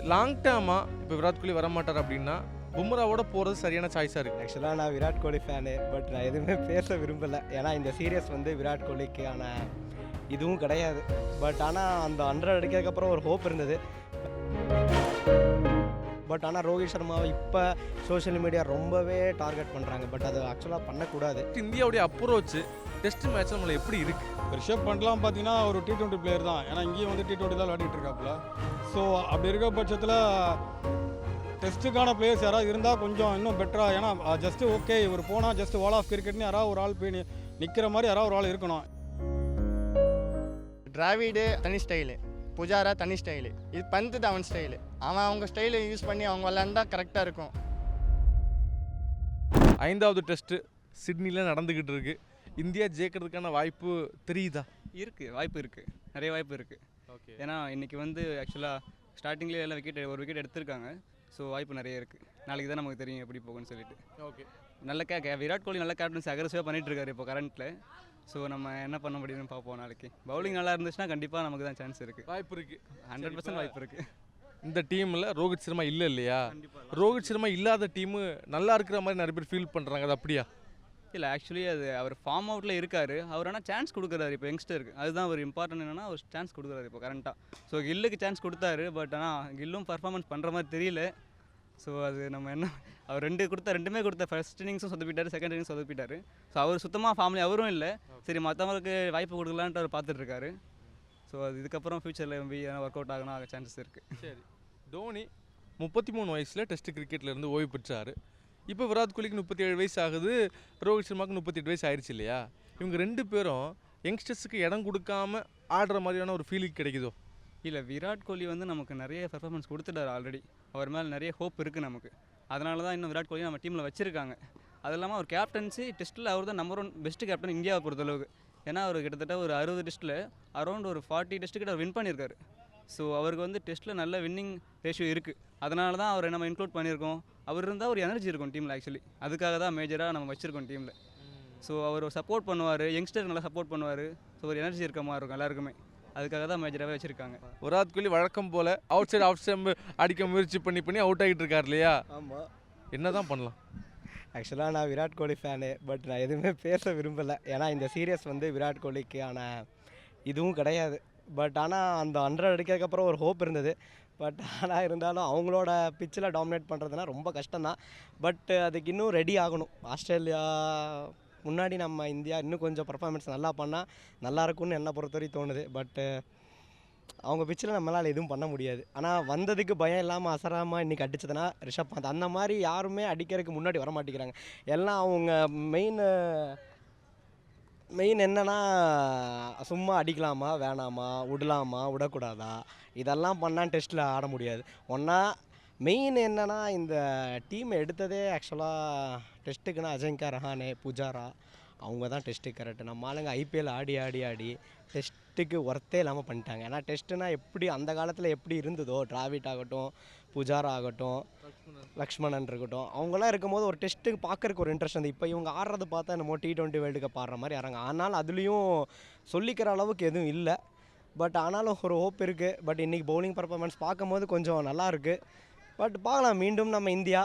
Long டேர்மாக இப்போ விராட் கோலி வரமாட்டார் அப்படின்னா பும்ராவோட போகிறது சரியான சாய்ஸாக இருக்குது. ஆக்சுவலாக நான் விராட் கோலி ஃபேனு, பட் நான் எதுவுமே பேச விரும்பலை. ஏன்னா இந்த சீரியஸ் வந்து விராட் கோலிக்கான இதுவும் கிடையாது. பட் ஆனால் அந்த 100 அடிக்கிறதுக்கப்புறம் ஒரு ஹோப் இருந்தது. பட் ஆனால் ரோஹித் சர்மாவை இப்போ சோஷியல் மீடியா ரொம்பவே டார்கெட் பண்ணுறாங்க. பட் அது ஆக்சுவலாக பண்ணக்கூடாது. இந்தியாவுடைய அப்ரோச் டெஸ்ட் மேட்ச் நம்மளை எப்படி இருக்குது? ரிஷப் பண்ட்லாம் பார்த்தீங்கன்னா ஒரு T20 பிளேயர் தான். ஏன்னா இங்கேயும் வந்து T20 தான் விளையாடிட்டு இருக்காப்புல. ஸோ அப்படி இருக்க பட்சத்தில் டெஸ்ட்டுக்கான பிளேயர்ஸ் யாராவது இருந்தால் கொஞ்சம் இன்னும் பெட்டராக. ஏன்னா ஜஸ்ட்டு ஓகே இவர் போனால் ஜஸ்ட் வால் ஆஃப் கிரிக்கெட்னு யாராவது ஒரு ஆள் போய் நிற்கிற மாதிரி யாராவது ஒரு ஆள் இருக்கணும். டிராவிடு தனி ஸ்டைலு, புஜாரா தனி ஸ்டைலு, இது பந்து அவன் ஸ்டைலு. அவன் அவங்க ஸ்டைலை யூஸ் பண்ணி அவங்க விளையாண்டா கரெக்டாக இருக்கும். 5வது டெஸ்ட்டு சிட்னியில் நடந்துக்கிட்டு இருக்கு. இந்தியா ஜெயிக்கிறதுக்கான வாய்ப்பு தெரியுதா? இருக்குது, வாய்ப்பு இருக்குது, நிறைய வாய்ப்பு இருக்குது. ஓகே. ஏன்னா இன்றைக்கி வந்து ஆக்சுவலாக ஸ்டார்டிங்லேயே எல்லாம் ஒரு விக்கெட் எடுத்திருக்காங்க. ஸோ வாய்ப்பு நிறைய இருக்குது. நாளைக்கு தான் நமக்கு தெரியும் எப்படி போகும்னு சொல்லிட்டு. ஓகே. நல்ல விராட் கோலி நல்ல கேப்டன்சி அக்ரெசிவாக பண்ணிகிட்டு இருக்காரு இப்போ கரண்ட்டில். ஸோ நம்ம என்ன பண்ண முடியும்னு பார்ப்போம். நாளைக்கு பவுலிங் நல்லா இருந்துச்சுன்னா கண்டிப்பாக நமக்கு தான் சான்ஸ் இருக்குது, வாய்ப்பு இருக்குது, 100% வாய்ப்பு இருக்குது. இந்த டீமில் ரோஹித் சர்மா இல்லை இல்லையா? ரோஹித் சர்மா இல்லாத டீமு நல்லா இருக்கிற மாதிரி நிறைய பேர் ஃபீல் பண்ணுறாங்க. அது அப்படியா? இல்லை, ஆக்சுவலி அது அவர் ஃபார்ம் அவுட்டில் இருக்கார். அவர் ஆனால் சான்ஸ் கொடுக்குறாரு இப்போ யங்ஸ்டருக்கு. அதுதான் ஒரு இம்பார்ட்டன்ட். என்னென்னா ஒரு சான்ஸ் கொடுக்குறாரு இப்போ கரண்ட்டாக. ஸோ கில்லுக்கு சான்ஸ் கொடுத்தாரு. பட் ஆனால் கில்லும் பர்ஃபார்மன்ஸ் பண்ணுற மாதிரி தெரியல. ஸோ அது நம்ம என்ன, அவர் ரெண்டுமே கொடுத்த ஃபர்ஸ்ட் இன்னிங்ஸும் சொதப்பிட்டார், செகண்ட் இன்னிங்ஸ் சொதப்பிட்டார். ஸோ அவர் சுத்தமாக ஃபார்ம்லி அவரும் இல்லை. சரி மற்றவங்களுக்கு வாய்ப்பு கொடுக்கலான்ட்டு அவர் பார்த்துட்ருக்காரு. ஸோ அது இதுக்கப்புறம் ஃப்யூச்சரில் ஒர்க் அவுட் ஆக சான்சஸ் இருக்குது. சரி, தோனி 33 வயசில் டெஸ்ட் கிரிக்கெட்லேருந்து ஓய்வு பெற்றார். இப்போ விராட் கோலிக்கு 37 வயசு ஆகுது, ரோஹித் சர்மாவுக்கு 38 வயசு ஆயிடுச்சு இல்லையா? இவங்க 2 பேரும் யங்ஸ்டர்ஸுக்கு இடம் கொடுக்காம ஆடுற மாதிரியான ஒரு ஃபீலிங் கிடைக்குதோ? இல்லை, விராட் கோலி வந்து நமக்கு நிறைய பெர்ஃபார்மன்ஸ் கொடுத்துட்டார் ஆல்ரெடி. அவர் மேலே நிறைய ஹோப் இருக்குது நமக்கு. அதனால தான் இன்னும் விராட் கோலி நம்ம டீமில் வச்சுருக்காங்க. அது இல்லாமல் அவர் கேப்டன்சி டெஸ்ட்டில் அவர் தான் நம்பர் 1 பெஸ்ட் கேப்டன் இந்தியாவை பொறுத்தளவுக்கு. ஏன்னா அவர் கிட்டத்தட்ட ஒரு 60 டெஸ்ட்டில் அரௌண்ட் ஒரு 40 டெஸ்ட்டுக்கிட்ட அவர் வின் பண்ணியிருக்காரு. ஸோ அவருக்கு வந்து டெஸ்ட்டில் நல்ல வின்னிங் ரேஷியோ இருக்குது. அதனால தான் அவரை நம்ம இன்க்ளூட் பண்ணியிருக்கோம். அவர் இருந்தால் ஒரு எனர்ஜி இருக்கும் டீமில். ஆக்சுவலி அதுக்காக தான் மேஜராக நம்ம வச்சுருக்கோம் டீமில். ஸோ அவர் சப்போர்ட் பண்ணுவார், யங்ஸ்டர் நல்லா சப்போர்ட் பண்ணுவார். ஸோ ஒரு எனர்ஜி இருக்க மாதிரி இருக்கும் எல்லாருக்குமே. அதுக்காக தான் மேஜராகவே வச்சுருக்காங்க. விராட் கோலி வழக்கம் போல் அவுட் சைடு ஆஃப் ஸ்டம்ப் அடிக்க முயற்சி பண்ணி அவுட் ஆகிட்டு இருக்கார் இல்லையா? ஆமாம். என்ன தான் பண்ணலாம்? ஆக்சுவலாக நான் விராட் கோலி ஃபேனு, பட் நான் எதுவுமே பேச விரும்பலை. ஏன்னா இந்த சீரியஸ் வந்து விராட் கோலிக்கான இதுவும் கிடையாது. பட் ஆனால் அந்த 100 அடிக்கிறதுக்கப்புறம் ஒரு ஹோப் இருந்தது. பட் ஆனால் இருந்தாலும் அவங்களோட பிச்சில் டாமினேட் பண்ணுறதுனா ரொம்ப கஷ்டம்தான். பட் அதுக்கு இன்னும் ரெடி ஆகணும். ஆஸ்திரேலியா முன்னாடி நம்ம இந்தியா இன்னும் கொஞ்சம் பர்ஃபார்மன்ஸ் நல்லா பண்ணால் நல்லாயிருக்கும்னு என்னை பொறுத்தவரைக்கும் தோணுது. பட்டு அவங்க பிச்சில் நம்மளால் எதுவும் பண்ண முடியாது. ஆனால் வந்ததுக்கு பயம் இல்லாமல் அசராமல் இன்றைக்கி அடித்ததுன்னா ரிஷப் பந்த். அந்த மாதிரி யாருமே அடிக்கிறதுக்கு முன்னாடி வர மாட்டேங்கிறாங்க. எல்லாம் அவங்க மெயின் என்னென்னா சும்மா அடிக்கலாமா வேணாமா, விடலாமா விடக்கூடாதா, இதெல்லாம் பண்ணால் டெஸ்ட்டில் ஆட முடியாது. ஒன்றா மெயின் என்னென்னா இந்த டீமை எடுத்ததே ஆக்சுவலாக டெஸ்ட்டுக்குன்னா அஜிங்கா ரஹானே, புஜாரா அவங்க தான் டெஸ்ட்டுக்கு கரெக்டு. நம்ம ஆளுங்க ஐபிஎல் ஆடி டெஸ்ட்டுக்கு ஒர்த்தே இல்லாமல் பண்ணிட்டாங்க. ஏன்னா டெஸ்ட்டுனா எப்படி அந்த காலத்தில் எப்படி இருந்ததோ, டிராவிட் ஆகட்டும், புஜாரா ஆகட்டும், லக்ஷ்மணன் இருக்கட்டும், அவங்களாம் இருக்கும்போது ஒரு டெஸ்ட்டுக்கு பார்க்குறக்கு ஒரு இன்ட்ரெஸ்ட் வந்து. இப்போ இவங்க ஆடுறது பார்த்தா என்னமோ T20 வேர்ல்டு கப் ஆடுற மாதிரி ஆறாங்க. ஆனால் அதுலேயும் சொல்லிக்கிற அளவுக்கு எதுவும் இல்லை. பட் ஆனாலும் ஒரு ஹோப் இருக்குது. பட் இன்றைக்கி பவுலிங் பர்ஃபார்மன்ஸ் பார்க்கும்போது கொஞ்சம் நல்லா இருக்குது. பட் பார்க்கலாம், மீண்டும் நம்ம இந்தியா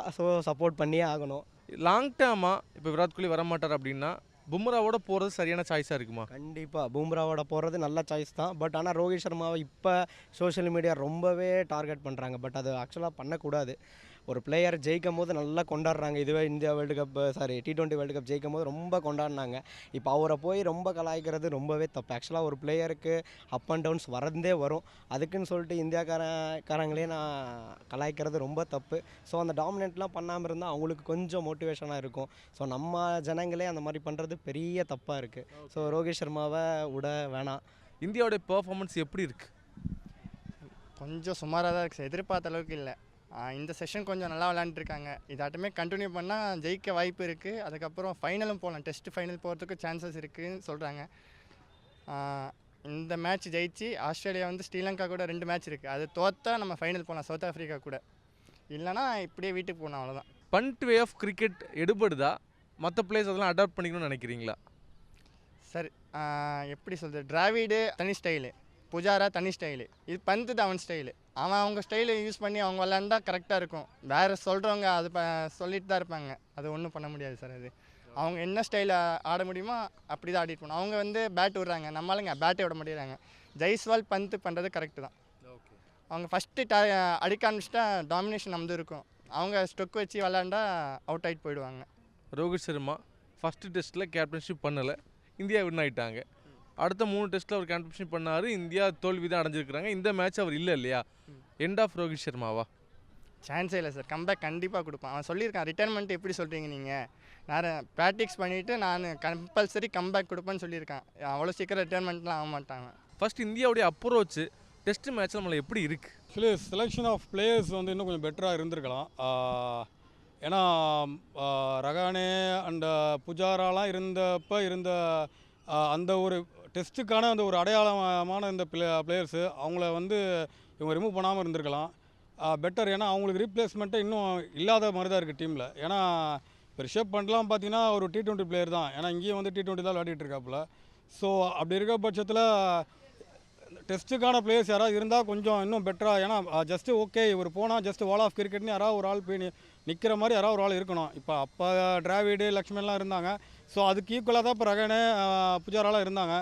சப்போர்ட் பண்ணியே ஆகணும். லாங் டேர்மாக இப்போ விராட் கோலி வரமாட்டார் அப்படின்னா பும்ராவோட போகிறது சரியான சாய்ஸாக இருக்குமா? கண்டிப்பாக பும்ராவோட போகிறது நல்ல சாய்ஸ் தான். பட் ஆனால் ரோஹித் சர்மாவை இப்போ சோஷியல் மீடியா ரொம்பவே டார்கெட் பண்ணுறாங்க. பட் அது ஆக்சுவலாக பண்ணக்கூடாது. ஒரு பிளேயர் ஜெயிக்கும் போது நல்லா கொண்டாடுறாங்க. இதுவே இந்தியா T20 வேர்ல்டு கப் ஜெயிக்கும் போது ரொம்ப கொண்டாடினாங்க. இப்போ அவரை போய் ரொம்ப கலாய்க்கிறது ரொம்பவே தப்பு. ஆக்சுவலாக ஒரு பிளேயருக்கு அப் அண்ட் டவுன்ஸ் வரந்தே வரும். அதுக்குன்னு சொல்லிட்டு இந்தியாக்காரங்களே நான் கலாய்க்கிறது ரொம்ப தப்பு. ஸோ அந்த டாமினேட்லாம் பண்ணாமல் இருந்தால் அவங்களுக்கு கொஞ்சம் மோட்டிவேஷனாக இருக்கும். ஸோ நம்ம ஜனங்களே அந்த மாதிரி பண்ணுறது பெரிய தப்பாக இருக்குது. ஸோ ரோஹித் சர்மாவை விட வேணாம். இந்தியாவுடைய பெர்ஃபார்மன்ஸ் எப்படி இருக்குது? கொஞ்சம் சுமாராக தான் இருக்குது, எதிர்பார்த்த அளவுக்கு இல்லை. இந்த செஷன் கொஞ்சம் நல்லா விளையாண்டுருக்காங்க. இதாட்டமே கண்டினியூ பண்ணால் ஜெயிக்க வாய்ப்பு இருக்குது. அதுக்கப்புறம் ஃபைனலும் போகலாம், டெஸ்ட் ஃபைனல் போகிறதுக்கு சான்சஸ் இருக்குதுன்னு சொல்கிறாங்க. இந்த மேட்ச் ஜெயிச்சு ஆஸ்திரேலியா வந்து ஸ்ரீலங்கா கூட 2 மேட்ச் இருக்குது. அது தோற்றா நம்ம ஃபைனல் போகலாம், சவுத் ஆஃப்ரிக்கா கூட. இல்லைனா இப்படியே வீட்டுக்கு போகணும், அவ்வளோதான். பண்ட் வே ஆஃப் கிரிக்கெட் எடுபடுதா? மற்ற பிளேயர்ஸ் அதெல்லாம் அடாப்ட் பண்ணிக்கணும்னு நினைக்கிறீங்களா? சரி, எப்படி சொல்கிறது, டிராவிடு தனி ஸ்டைலு, புஜாரா தனி ஸ்டைலு, இது பந்து அவன் ஸ்டைலு. அவன் அவங்க ஸ்டைலை யூஸ் பண்ணி அவங்க விளாண்டா கரெக்டாக இருக்கும். வேறு சொல்கிறவங்க அது சொல்லிட்டு தான் இருப்பாங்க. அது ஒன்றும் பண்ண முடியாது சார். அது அவங்க என்ன ஸ்டைலில் ஆட முடியுமோ அப்படி தான் ஆடிட்டு போகணும். அவங்க வந்து பேட் விடுறாங்க, நம்மளுங்க பேட்டை விட மாட்டேங்கிறாங்க. ஜெய்ஸ்வால் பந்து பண்ணுறது கரெக்டு தான். அவங்க ஃபஸ்ட்டு அடிக்க ஆரம்பிச்சிட்டா டாமினேஷன் நம்மது இருக்கும். அவங்க ஸ்டொக் வச்சு விளாண்டா அவுட் ஆகிட்டு போயிடுவாங்க. ரோஹித் சர்மா ஃபஸ்ட்டு டெஸ்ட்டில் கேப்டன்ஷிப் பண்ணலை, இந்தியா வின் ஆகிட்டாங்க. அடுத்த 3 டெஸ்ட்டில் அவர் கேப்டன்ஷிப் பண்ணார், இந்தியா தோல்வி தான் அடைஞ்சிருக்கிறாங்க. இந்த மேட்ச் அவர் இல்லை இல்லையா? எண்ட் ஆஃப் ரோஹித் சர்மாவா? சான்ஸே இல்லை சார். கம்பேக் கண்டிப்பாக கொடுப்பான். அவன் சொல்லியிருக்கான், ரிட்டைர்மெண்ட் எப்படி சொல்கிறீங்க நீங்கள், நான் ப்ராக்டிக்ஸ் பண்ணிவிட்டு நான் கம்பல்சரி கம்பேக் கொடுப்பேன்னு சொல்லியிருக்கான். அவ்வளோ சீக்கிரம் ரிட்டைர்மெண்ட்லாம் ஆக மாட்டாங்க. ஃபர்ஸ்ட் இந்தியாவுடைய அப்ரோச் டெஸ்ட் மேட்ச்சில் நம்மளை எப்படி இருக்குது? ஆக்சுவலி செலெக்ஷன் ஆஃப் பிளேயர்ஸ் வந்து இன்னும் கொஞ்சம் பெட்டராக இருந்திருக்கலாம். ஏன்னா ரகானே அண்ட் புஜாராலாம் இருந்த அந்த ஒரு டெஸ்ட்டுக்கான அந்த ஒரு அடையாளமான இந்த பிளேயர்ஸு அவங்கள வந்து இவங்க ரிமூவ் பண்ணாமல் இருந்திருக்கலாம் பெட்டர். ஏன்னா அவங்களுக்கு ரீப்ளேஸ்மெண்ட்டே இன்னும் இல்லாத மாதிரி தான் இருக்குது டீமில். ஏன்னா இப்போ ரிஷப் பண்ட்லாம் பார்த்தீங்கன்னா ஒரு T20 பிளேயர் தான். ஏன்னா இங்கேயும் வந்து T20 தான் விளையாடிட்டு இருக்காப்புல. ஸோ அப்படி இருக்க பட்சத்தில் டெஸ்ட்டுக்கான பிளேயர்ஸ் யாராவது இருந்தால் கொஞ்சம் இன்னும் பெட்டராக. ஏன்னா ஜஸ்ட்டு ஓகே இவர் போனால் ஜஸ்ட் வால் ஆஃப் கிரிக்கெட்னு யாராவது ஒரு ஆள் போய் நிற்கிற மாதிரி யாராவது ஒரு ஆள் இருக்கணும். இப்போ அப்போ டிராவிடு லக்ஷ்மன்லாம் இருந்தாங்க. ஸோ அதுக்கு ஈக்குவலாக தான் இப்போ ரகனே புஜாராலாம் இருந்தாங்க.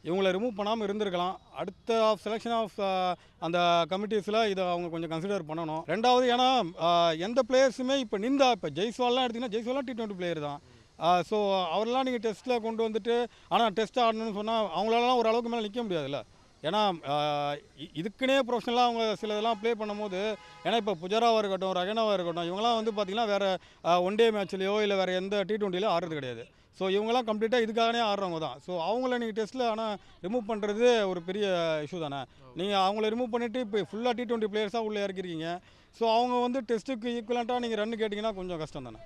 இவங்களை ரிமூவ் பண்ணாமல் இருந்திருக்கலாம். அடுத்த செலெக்ஷன் ஆஃப் அந்த கமிட்டிஸில் இதை அவங்க கொஞ்சம் கன்சிடர் பண்ணணும். ரெண்டாவது ஏன்னா எந்த பிளேயர்ஸுமே இப்போ இப்போ ஜெய்ஸ்வால்லாம் எடுத்திங்கன்னா ஜெய்ஸ்வால்லாம் T20 பிளேயர் தான். ஸோ அவரெல்லாம் நீங்கள் டெஸ்ட்டில் கொண்டு வந்துட்டு ஆனால் டெஸ்ட் ஆடணும்னு சொன்னால் அவங்களாலாம் ஒரு அளவுக்கு மேலே நிற்க முடியாதுல்ல. ஏன்னா இதுக்குன்னே ப்ரொஃபஷனலாக அவங்க சில இதெல்லாம் ப்ளே பண்ணும்போது, ஏன்னா இப்போ புஜாராவாக இருக்கட்டும் ரகனாவாக இருக்கட்டும் இவங்களாம் வந்து பார்த்திங்கன்னா வேறு ஒன் டே மேட்ச்லையோ இல்லை வேறு எந்த T20லையோ ஆடுறது கிடையாது. ஸோ இவங்கெல்லாம் கம்ப்ளீட்டாக இதுக்காகவே ஆடுறவங்க தான். ஸோ அவங்கள நீங்கள் டெஸ்ட்டில் ஆனால் ரிமூவ் பண்ணுறது ஒரு பெரிய இஷ்யூ தானே. நீங்கள் அவங்கள ரிமூவ் பண்ணிவிட்டு இப்போ ஃபுல்லாக T20 பிளேயர்ஸாக உள்ளே இறக்கிருக்கீங்க. ஸோ அவங்க வந்து டெஸ்ட்டுக்கு ஈக்குவலண்ட்டாக நீங்கள் ரன் கேட்டிங்கன்னா கொஞ்சம் கஷ்டம் தானே.